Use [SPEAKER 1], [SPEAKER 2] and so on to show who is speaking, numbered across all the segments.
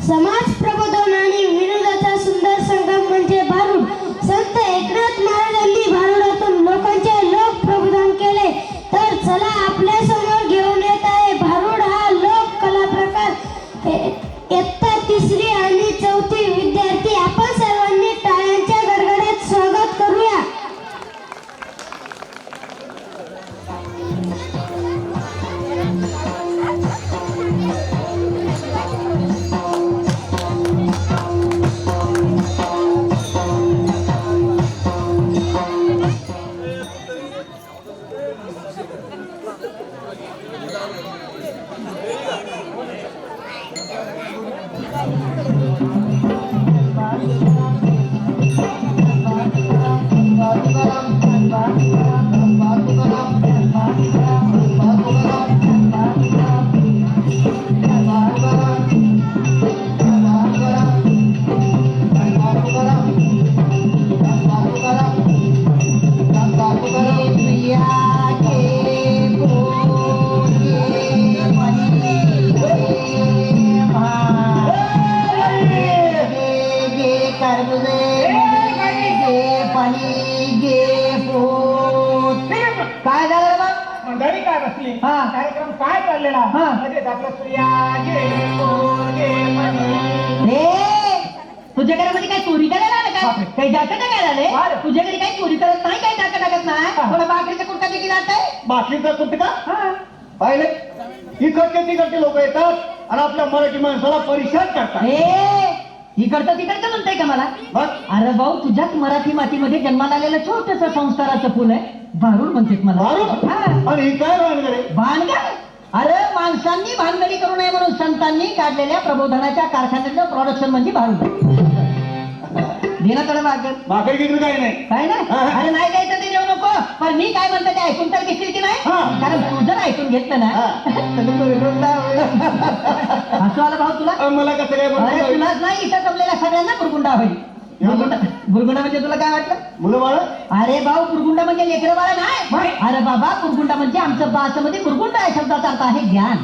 [SPEAKER 1] समाज प्रबोधन आणि विनोदाचा सुंदर संगम म्हणजे भारूड. संत एकनाथ महाराजांनी भारुडातून लोकांचे लोक प्रबोधन केले. तर चला आपल्या समोर घेऊन येत आहे भारूड हा लोक कला प्रकार. इयत्ता 3री आणि 4थी विद्यार्थी आपण सर्वांनी टाळ्यांच्या गडगडात स्वागत करूया.
[SPEAKER 2] काय झालं बा?
[SPEAKER 3] मंडळी काय बसली?
[SPEAKER 2] हा.
[SPEAKER 3] कार्यक्रम काय चाललेला?
[SPEAKER 2] हा.
[SPEAKER 3] मध्ये आपलं स्त्रिया गे पोरगे म्हणे.
[SPEAKER 2] तुझ्या घरामध्ये काय चोरी करायला आलं
[SPEAKER 3] बापरे.
[SPEAKER 2] काय? काही जातं का काय झाले?
[SPEAKER 3] बरं.
[SPEAKER 2] तुझ्या घरी काही चोरी करत नाही, काही टाकत टाकत नाही.
[SPEAKER 3] हा.
[SPEAKER 2] थोडं बाकरीचा कुठका देखील जात आहे.
[SPEAKER 3] बाटलीचा कुठका पाहिले इकडचे तिकडचे लोक येतात आणि आपल्या मराठी माणसाला परिषद करतात.
[SPEAKER 2] इकडचं तिकडचं म्हणताय का मला?
[SPEAKER 3] बघ
[SPEAKER 2] अरे भाऊ, तुझ्याच मराठी मातीमध्ये जन्माला आलेलं छोटस संस्काराचं फुल आहे. भारूड म्हणते मला.
[SPEAKER 3] भारूड?
[SPEAKER 2] हा.
[SPEAKER 3] आणि ही काय भानगडे?
[SPEAKER 2] भानगड? अरे माणसांनी भानगडी करू नये म्हणून संतांनी काढलेल्या प्रबोधनाच्या कारखान्याचं प्रोडक्शन म्हणजे भारूड. देण्याकडे भाकर
[SPEAKER 3] भाकर गिकरी काही नाही.
[SPEAKER 2] काय ना?
[SPEAKER 3] हा.
[SPEAKER 2] अरे नाही द्यायचं ते देऊ नको. पण मी काय म्हणतो ते ऐकून तर घेतली की नाही?
[SPEAKER 3] हा.
[SPEAKER 2] कारण तू जर ऐकून घेतलं ना
[SPEAKER 3] हा.
[SPEAKER 2] तर तू विरोधला हसू आला भाऊ तुला?
[SPEAKER 3] मला कसं काय
[SPEAKER 2] अरे
[SPEAKER 3] म्हणतो?
[SPEAKER 2] तुलाच नाही, इथं जमलेल्या सगळ्यांना बुरगुंडा होईल. बुरगुंडा म्हणजे तुला काय वाटलं?
[SPEAKER 3] मुलं बाळ
[SPEAKER 2] अरे भाऊ, बुरगुंडा म्हणजे लेकरं बाळा नाही. अरे बाबा, बुरगुंडा म्हणजे आमचं भाषेमध्ये बुरगुंडा या शब्दाचा अर्थ आहे ज्ञान.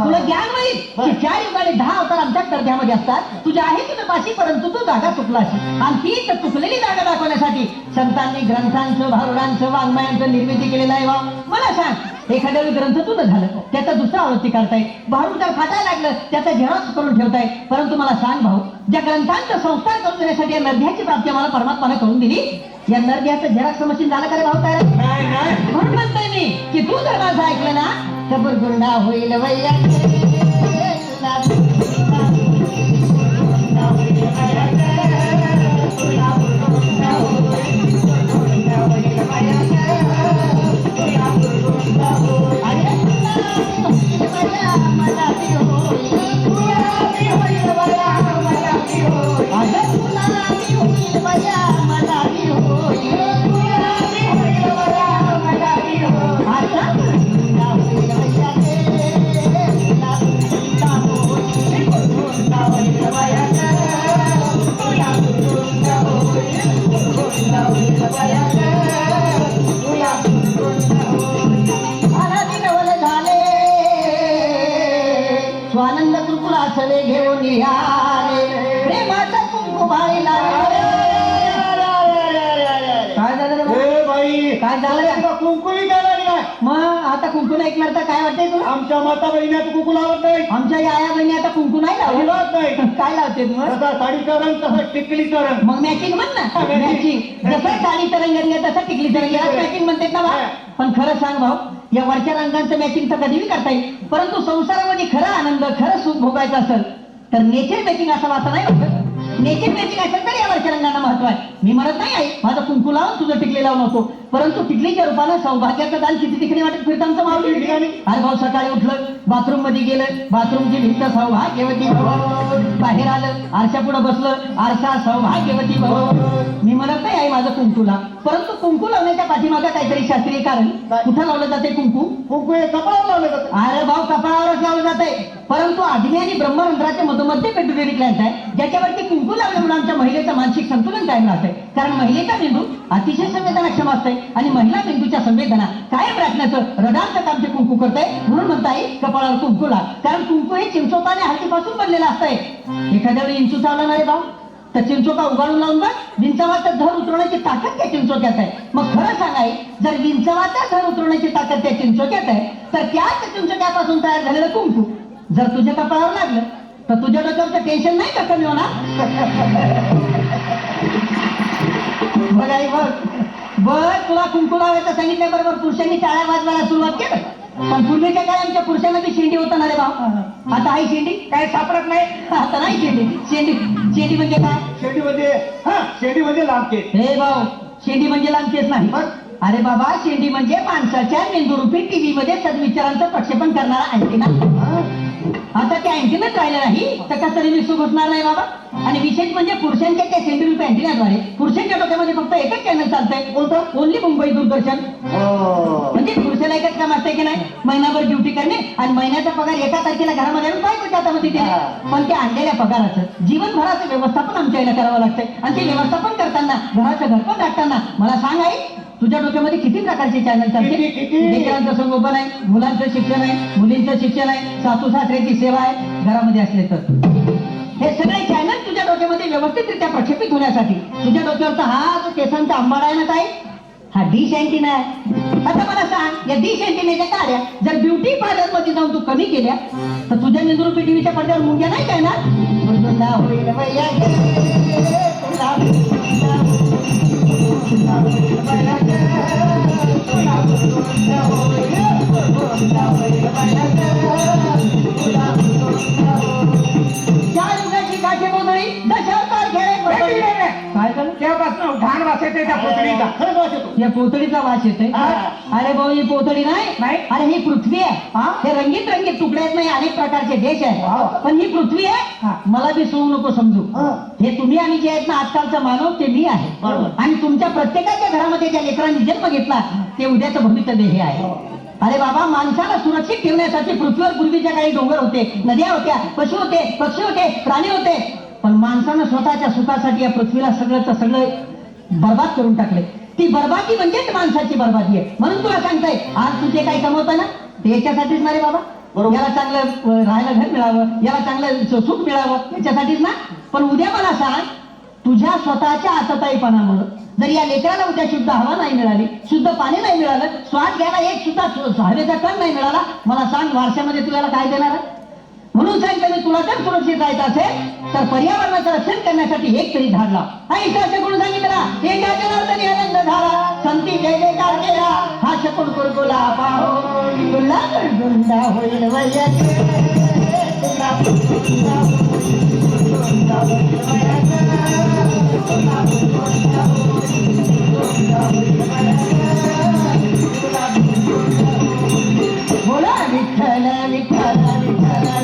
[SPEAKER 2] तुला ज्ञान होईल की 4 युगाने 10 अवतार आमच्या दर्ग्यामध्ये असतात. तुझ्या आहे तुझं पाशी, परंतु तू जागा चुकलाशी. आणि तीच चुकलेली जागा दाखवण्यासाठी संतांनी ग्रंथांचं, भारुडांचं, वाङ्मयांचं निर्मिती केलेलं आहे. भाऊ मला सांग, एखाद्या ग्रंथ तुझं झालं, त्याचा दुसरा आवृत्ती करताय, भारूड जर फाटायला लागलं त्याचा झेरॉक्स करून ठेवताय. परंतु मला सांग भाऊ, ज्या ग्रंथांचा संस्कार करून देण्यासाठी या नरध्याची प्राप्ती मला परमात्माने करून दिली, या नरध्याचं झेरॉक्स मशीन झालं का रे भाऊ? तयार
[SPEAKER 3] नाही नाही
[SPEAKER 2] म्हणून म्हणतोय मी की तू जर माझं ऐकलं ना तर बुरगुंडा होईल वैया. स्वानंद कुंकुला सवे घेऊन याले, प्रेमाचा कुंकू भाईला. काय झालं रे भाऊ?
[SPEAKER 3] ए बाई
[SPEAKER 2] काय झालं रे?
[SPEAKER 3] तुला कुंकुली काय लागली काय?
[SPEAKER 2] मग आता कुंकू नाही ऐकणार तर काय वाटतंय तुला?
[SPEAKER 3] आमच्या माता बहिणी कुंकू लावत नाही.
[SPEAKER 2] आमच्या या बहिणी आता कुंकू नाही लावलं.
[SPEAKER 3] लावत नाही.
[SPEAKER 2] काय लावते मग?
[SPEAKER 3] तसा साडीचा रंग तसा टिकलीचा रंग.
[SPEAKER 2] मग मॅचिंग म्हण ना. मॅचिंग जसं साडीचा रंग आहे तसा टिकलीचा रंग आहे, मॅचिंग म्हणतात ना बा. पण खरं सांग भाऊ, या वरच्या रंगांचं मॅचिंग तर कधीही करता येईल, परंतु संसारामध्ये खरा आनंद, खरं सुख भोगायचं असेल तर नेचर मॅचिंग असं वाटत नाही वाटत. नेचर मॅचिंग असेल तर या वरच्या रंगांना महत्व आहे. मी म्हणत नाही आई माझं कुंकू लावून तुझं टिकली लावून होतो, परंतु टिकलीच्या रूपानं सौभाग्याचं दान किती तिकडे वाटत फिरतं आमचं माऊली. अरे भाऊ, सकाळी उठलं, बाथरूम मध्ये गेलं, बाथरूमची भिंत सौभाग्यवती भव. बाहेर आलं, आरशा पुढे बसलं, आरसा सौभाग्यवती भव. मी म्हणत नाही आई माझं कुंकूला, परंतु कुंकू लावण्याच्या पाठीमागं काहीतरी शास्त्रीय कारण. कुठं लावलं जाते कुंकू?
[SPEAKER 3] कुंकू हे कपाळावर लावलं जातं.
[SPEAKER 2] अरे भाऊ, कपाळावरच लावलं जाते, परंतु आग्नेय आणि ब्रह्मरंध्राच्या मधोमध्ये पेट्युटरी ग्लँड आहे, ज्याच्यावरती कुंकू लावल्यामुळे आमच्या महिलेचं मानसिक संतुलन कायम राहतंय. कारण महिलेचा मेंदू अतिशय संवेदनाक्षम असते आणि महिला मेंदूच्या संवेदना कायम राखण्याचं रडारचं काम जे कुंकू करतंय. म्हणून म्हणता येईल कपाळावर कुंकू लाव, कारण कुंकू हे चिंचोका आणि हळदीपासून बनलेलं असतंय. एखाद्या वेळी इंचू चावला नाही रे भाऊ तर चिंचोका उगाळून लावून बघ, विंचवाचा धर उतरवण्याची ताकद त्या चिंचोक्यात आहे. मग खरं सांगाय, जर विंचवाचा धर उतरवण्याची ताकद त्या चिंचोक्यात आहे तर त्याच चिंचोक्यापासून तयार झालेलं कुंकू जर तुझ्या कपाळावर लागलं तर तुझ्या डोक्यावरचं टेन्शन नाही का कमी होणार? बघाई बघ तुला कुंकू लावायचं सांगितल्याबरोबर पुरुषांनी टाळ्या वाजवायला सुरुवात केलं. पण पूर्वीच्या काळी आमच्या पुरुषांना बी शेंडी होता ना रे भाऊ. आता आहे शेंडी
[SPEAKER 3] काय सापडत नाही.
[SPEAKER 2] आता नाही शेंडी. शेंडी म्हणजे काय?
[SPEAKER 3] शेंडी म्हणजे लांब केस.
[SPEAKER 2] हे भाऊ शेंडी म्हणजे लांब केस नाही. अरे बाबा शेंडी म्हणजे माणसाच्या मेंदूरूपी टीव्ही मध्ये सद्विचारांचं प्रक्षेपण करणारा अँटिना. आता त्या अँटिनाच राहिलं नाही तर कसं रिमिक्स घुसणार नाही बाबा. आणि विशेष म्हणजे पुरुषांच्या त्या शेंडीरूपी अँटिनाद्वारे पुरुषांच्या डोक्यामध्ये फक्त एकच चॅनल चालतंय. कोणतं? ओन्ली मुंबई दूरदर्शन. म्हणजे पुरुषाला एकच काम असतंय की नाही, महिनाभर ड्युटी करणे आणि महिन्याचा पगार एका तारखेला घरामध्ये आणून बायकोच्या हातामध्ये देणे. पण त्या आणलेल्या पगाराचं जीवनभराचं व्यवस्थापन आमच्या याला करावं लागतंय. आणि ते व्यवस्थापन करताना घराचं घरपण राखताना मला सांग आई, तुझ्या डोक्यामध्ये किती प्रकारचे चॅनल चालते? लेकरांचं संगोपन आहे, मुलांचं शिक्षण आहे, मुलींचं शिक्षण आहे, सासू सासऱ्याची सेवा आहे घरामध्ये असले तर. हे सगळे चॅनल तुझ्या डोक्यामध्ये व्यवस्थितरित्या प्रक्षेपित होण्यासाठी तुझ्या डोक्यावरचा हा जो केसांचा आंबाडा आहे ना काय, हा डिश अँटिना आहे. आता मला सांग, या डिश अँटिनाच्या कार्या जर ब्युटी पार्लर मध्ये जाऊन तू कमी केल्या तर तुझ्या मेंदूरूपी टीव्हीच्या पडद्यावर मुंग्या नाही काय ना? या पोतळीचा वास येतोय. अरे भाऊ ही पोतळी नाही, अरे ही पृथ्वी आहे. हे रंगीत रंगीत तुकडे आहेत नाही, अनेक प्रकारचे देश आहे, पण ही पृथ्वी आहे. मला बी सोडू नको समजू. हे तुम्ही आणि जे आहेत ना आजकालचा मानव ते मी आहे. आणि तुमच्या प्रत्येकाच्या घरामध्ये ज्या लेकरांनी जन्म घेतला ते उद्याचं भवितव्य हे आहे. अरे बाबा माणसाला सुरक्षित ठेवण्यासाठी पृथ्वीवर पूर्वीच्या काही डोंगर होते, नद्या होत्या, पशु होते, पक्षी होते, प्राणी होते. पण माणसानं स्वतःच्या सुखासाठी या पृथ्वीला सगळं बर्बाद करून टाकले. ती बर्बादी म्हणजेच माणसाची बर्बादी आहे. म्हणून तुला सांगताय, आज तुझे काही कमवतं ना ते याच्यासाठीच ना रे बाबा. याला चांगलं राहायला घर मिळावं, याला चांगलं सुख मिळावं याच्यासाठीच ना. पण उद्या मला सांग, तुझ्या स्वतःच्या आतताईपणामुळं जर या लेकराला उद्या शुद्ध हवा नाही मिळाली, शुद्ध पाणी नाही मिळालं, श्वास घ्यायला एक सुद्धा हवेचा कण नाही मिळाला, मला सांग वारशामध्ये तुला काय देणार आहे? म्हणून सांगतो मी, तुला जर सुरक्षित राहायचं असेल तर पर्यावरणाचं रक्षण करण्यासाठी एक तरी झाड लाव. हा इतिहास कोण सांगितलं? एका जनार्दनी आनंद झाला, संती जय जयकार केला, हा शकून कुरकुला पाहो तुला गुंडा होईल बोला विठ्ठल विठ्ठल विठ्ठल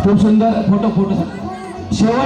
[SPEAKER 4] खूप सुंदर फोटो शेवट